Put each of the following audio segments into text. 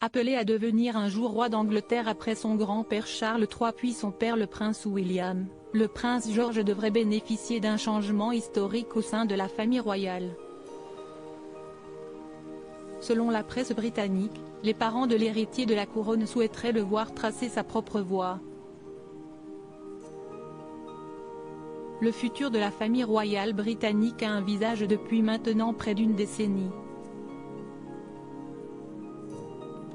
Appelé à devenir un jour roi d'Angleterre après son grand-père Charles III puis son père le prince William, le prince George devrait bénéficier d'un changement historique au sein de la famille royale. Selon la presse britannique, les parents de l'héritier de la couronne souhaiteraient le voir tracer sa propre voie. Le futur de la famille royale britannique a un visage depuis maintenant près d'une décennie.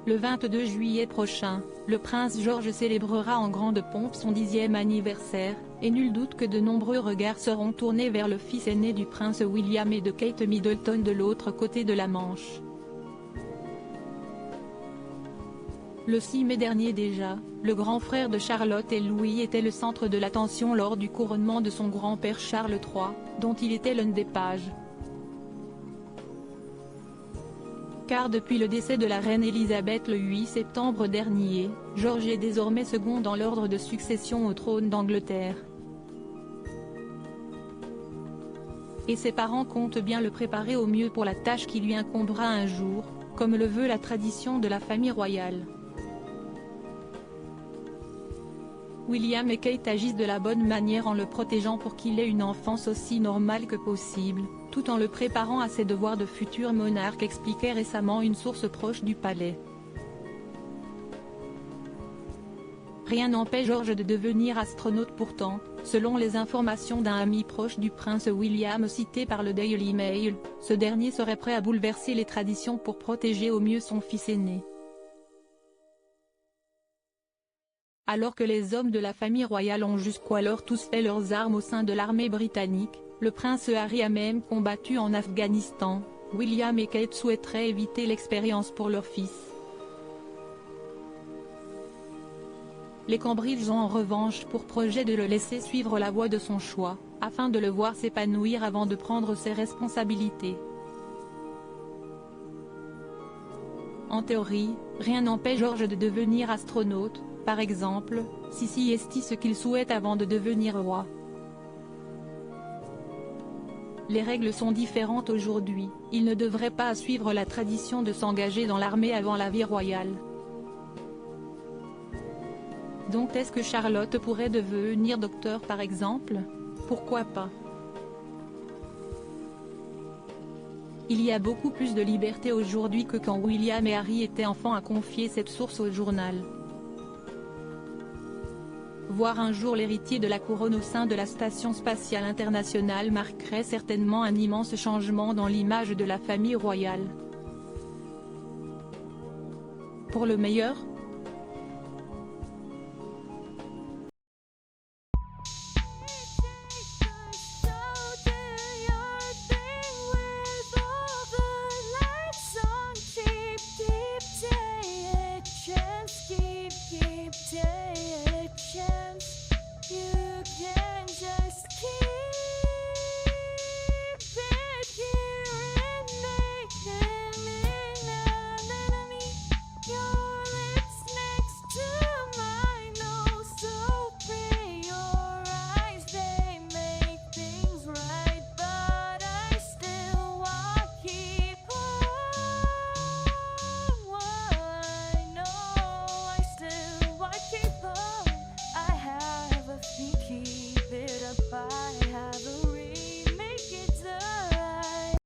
Le 22 juillet prochain, le prince George célébrera en grande pompe son 10e anniversaire, et nul doute que de nombreux regards seront tournés vers le fils aîné du prince William et de Kate Middleton de l'autre côté de la Manche. Le 6 mai dernier déjà, le grand frère de Charlotte et Louis était le centre de l'attention lors du couronnement de son grand-père Charles III, dont il était l'un des pages. Car depuis le décès de la reine Elisabeth le 8 septembre dernier, George est désormais second dans l'ordre de succession au trône d'Angleterre. Et ses parents comptent bien le préparer au mieux pour la tâche qui lui incombera un jour, comme le veut la tradition de la famille royale. William et Kate agissent de la bonne manière en le protégeant pour qu'il ait une enfance aussi normale que possible, tout en le préparant à ses devoirs de futur monarque, expliquait récemment une source proche du palais. Rien n'empêche George de devenir astronaute pourtant, selon les informations d'un ami proche du prince William cité par le Daily Mail, ce dernier serait prêt à bouleverser les traditions pour protéger au mieux son fils aîné. Alors que les hommes de la famille royale ont jusqu'alors tous fait leurs armes au sein de l'armée britannique, le prince Harry a même combattu en Afghanistan, William et Kate souhaiteraient éviter l'expérience pour leur fils. Les Cambridge ont en revanche pour projet de le laisser suivre la voie de son choix, afin de le voir s'épanouir avant de prendre ses responsabilités. En théorie, rien n'empêche George de devenir astronaute, par exemple, si est ce qu'il souhaite avant de devenir roi. Les règles sont différentes aujourd'hui, il ne devrait pas suivre la tradition de s'engager dans l'armée avant la vie royale. Donc est-ce que Charlotte pourrait devenir docteur par exemple? Pourquoi pas? Il y a beaucoup plus de liberté aujourd'hui que quand William et Harry étaient enfants, a confié cette source au journal. Voir un jour l'héritier de la couronne au sein de la Station spatiale internationale marquerait certainement un immense changement dans l'image de la famille royale. Pour le meilleur,